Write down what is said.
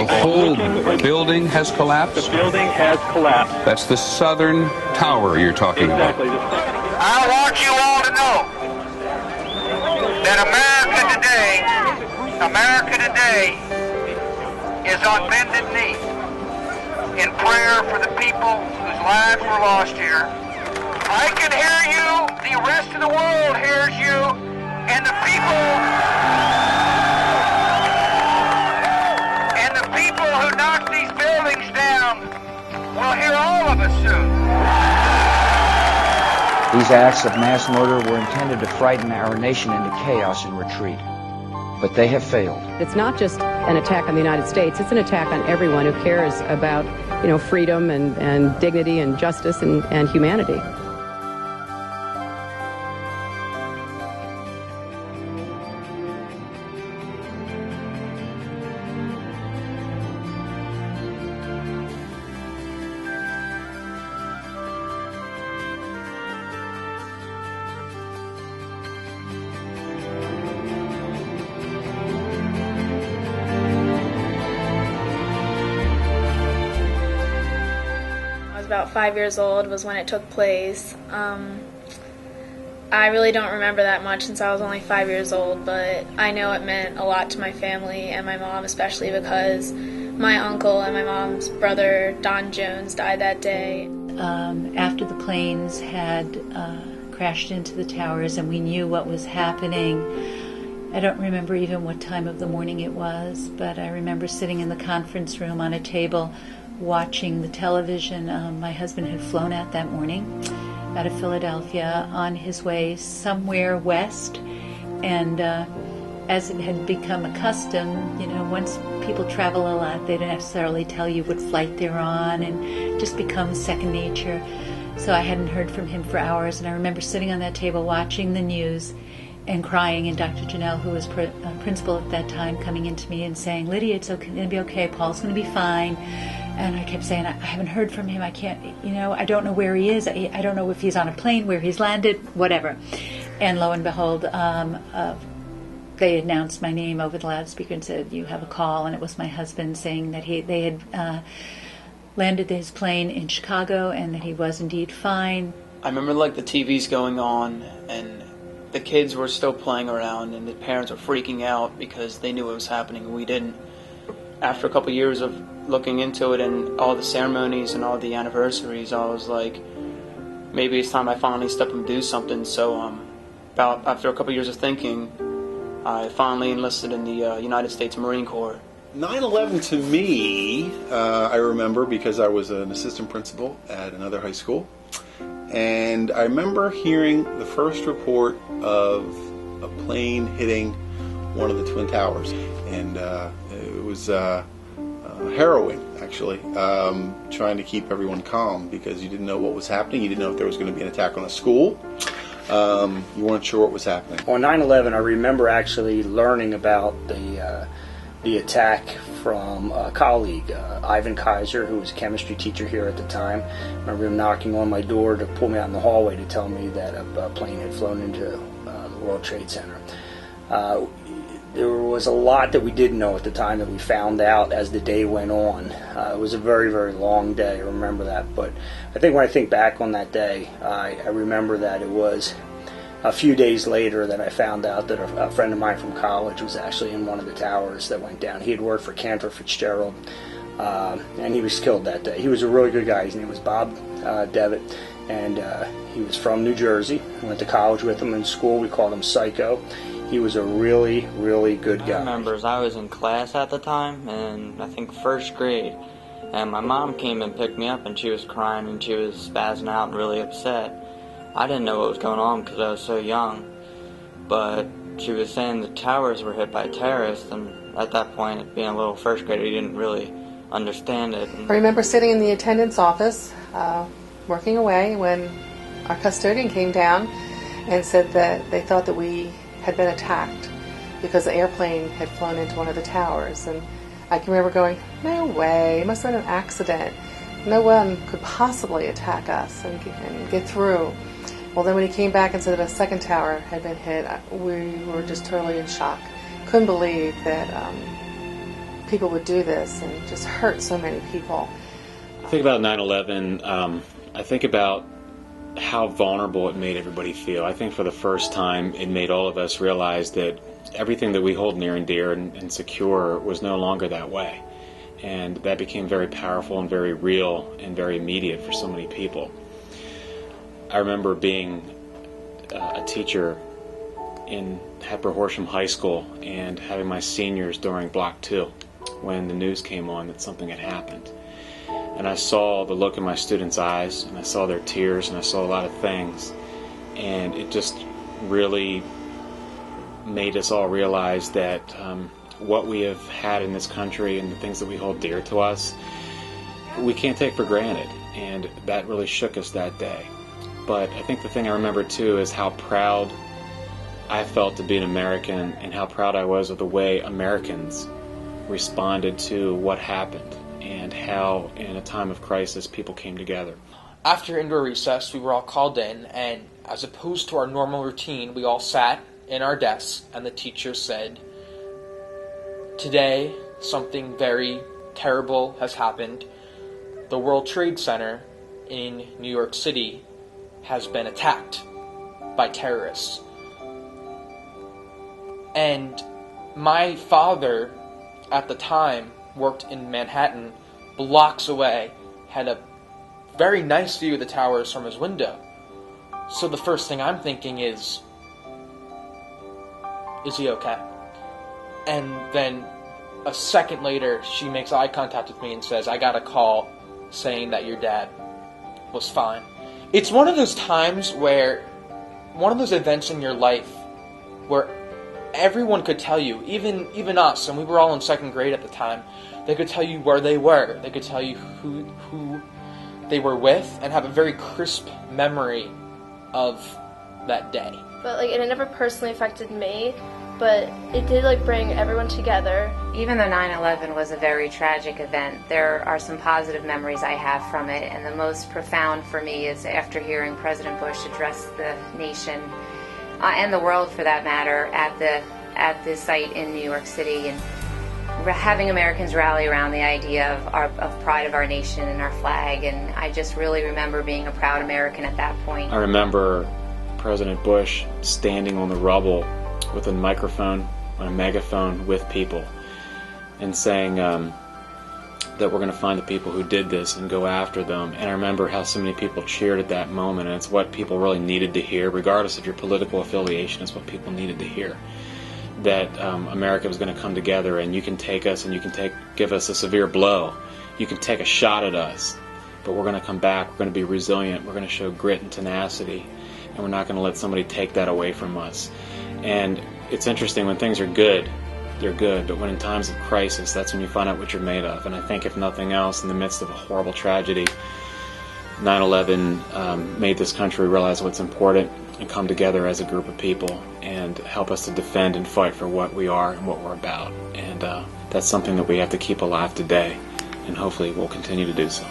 whole building has collapsed? The building has collapsed. That's the southern tower you're talking Exactly. about. I want you all to know that America today is on bended knee in prayer for the people whose lives were lost here. I can hear you, the rest of the world hears you, and the people who knocked these buildings down will hear all of us soon. These acts of mass murder were intended to frighten our nation into chaos and retreat. But they have failed. It's not just an attack on the United States, it's an attack on everyone who cares about, freedom and dignity and justice and humanity. About 5 years old was when it took place. I really don't remember that much since I was only 5 years old, but I know it meant a lot to my family and my mom, especially because my uncle and my mom's brother, Don Jones, died that day. After the planes had crashed into the towers and we knew what was happening, I don't remember even what time of the morning it was, but I remember sitting in the conference room on a table watching the television. My husband had flown out that morning out of Philadelphia on his way somewhere west, and as it had become a custom, once people travel a lot, they don't necessarily tell you what flight they're on, and it just becomes second nature. So I hadn't heard from him for hours, and I remember sitting on that table watching the news and crying, and Dr. Janelle, who was principal at that time, coming into me and saying, "Lydia, it's okay, going to be okay. Paul's going to be fine." And I kept saying, I haven't heard from him. I can't, I don't know where he is. I don't know if he's on a plane, where he's landed, whatever. And lo and behold, they announced my name over the loudspeaker and said, "You have a call." And it was my husband saying that they had landed his plane in Chicago and that he was indeed fine. I remember the TVs going on and the kids were still playing around and the parents were freaking out because they knew what was happening and we didn't. After a couple years of looking into it and all the ceremonies and all the anniversaries, I was like, maybe it's time I finally step up and do something. So after a couple years of thinking, I finally enlisted in the United States Marine Corps. 9/11 to me, I remember because I was an assistant principal at another high school, and I remember hearing the first report of a plane hitting one of the Twin Towers, and it was harrowing, actually, trying to keep everyone calm because you didn't know what was happening. You didn't know if there was going to be an attack on a school. You weren't sure what was happening. On 9/11, I remember actually learning about the attack from a colleague, Ivan Kaiser, who was a chemistry teacher here at the time. I remember him knocking on my door to pull me out in the hallway to tell me that a plane had flown into the World Trade Center. There was a lot that we didn't know at the time that we found out as the day went on. It was a very, very long day, I remember that. But I think when I think back on that day, I remember that it was a few days later that I found out that a friend of mine from college was actually in one of the towers that went down. He had worked for Cantor Fitzgerald, and he was killed that day. He was a really good guy. His name was Bob Devitt, and he was from New Jersey. I went to college with him in school. We called him Psycho. He was a really, really good guy. I remember I was in class at the time, and I think first grade, and my mom came and picked me up, and she was crying, and she was spazzing out and really upset. I didn't know what was going on because I was so young, but she was saying the towers were hit by terrorists, and at that point, being a little first grader, you didn't really understand it. I remember sitting in the attendant's office, working away, when our custodian came down and said that they thought that we had been attacked because the airplane had flown into one of the towers. And I can remember going, no way, it must have been an accident. No one could possibly attack us and get through. Well, then when he came back and said that a second tower had been hit, we were just totally in shock. Couldn't believe that people would do this and just hurt so many people. I think about 9/11, I think about how vulnerable it made everybody feel. I think for the first time it made all of us realize that everything that we hold near and dear and secure was no longer that way. And that became very powerful and very real and very immediate for so many people. I remember being a teacher in Hepburn Horsham High School and having my seniors during Block 2 when the news came on that something had happened. And I saw the look in my students' eyes, and I saw their tears, and I saw a lot of things. And it just really made us all realize that what we have had in this country and the things that we hold dear to us, we can't take for granted. And that really shook us that day. But I think the thing I remember too is how proud I felt to be an American and how proud I was of the way Americans responded to what happened and how in a time of crisis people came together. After indoor recess, we were all called in, and as opposed to our normal routine, we all sat in our desks and the teacher said, "Today, something very terrible has happened. The World Trade Center in New York City has been attacked by terrorists." And my father, at the time, worked in Manhattan, blocks away, had a very nice view of the towers from his window. So the first thing I'm thinking is he okay? And then a second later, she makes eye contact with me and says, "I got a call saying that your dad was fine." It's one of those times where, one of those events in your life where everyone could tell you, even us, and we were all in second grade at the time, they could tell you where they were. They could tell you who they were with and have a very crisp memory of that day. But it never personally affected me, but it did bring everyone together. Even though 9/11 was a very tragic event, there are some positive memories I have from it, and the most profound for me is after hearing President Bush address the nation and the world, for that matter, at the site in New York City, and having Americans rally around the idea of pride of our nation and our flag. And I just really remember being a proud American at that point. I remember President Bush standing on the rubble with a microphone, on a megaphone, with people and saying that we're going to find the people who did this and go after them. And I remember how so many people cheered at that moment, and it's what people really needed to hear, regardless of your political affiliation. It's what people needed to hear, that America was going to come together, and you can take us and you can give us a severe blow. You can take a shot at us, but we're going to come back. We're going to be resilient. We're going to show grit and tenacity, and we're not going to let somebody take that away from us. And it's interesting, when things are good, they're good, but when in times of crisis, that's when you find out what you're made of. And I think, if nothing else, in the midst of a horrible tragedy, 9/11 made this country realize what's important and come together as a group of people and help us to defend and fight for what we are and what we're about. And that's something that we have to keep alive today, and hopefully we'll continue to do so.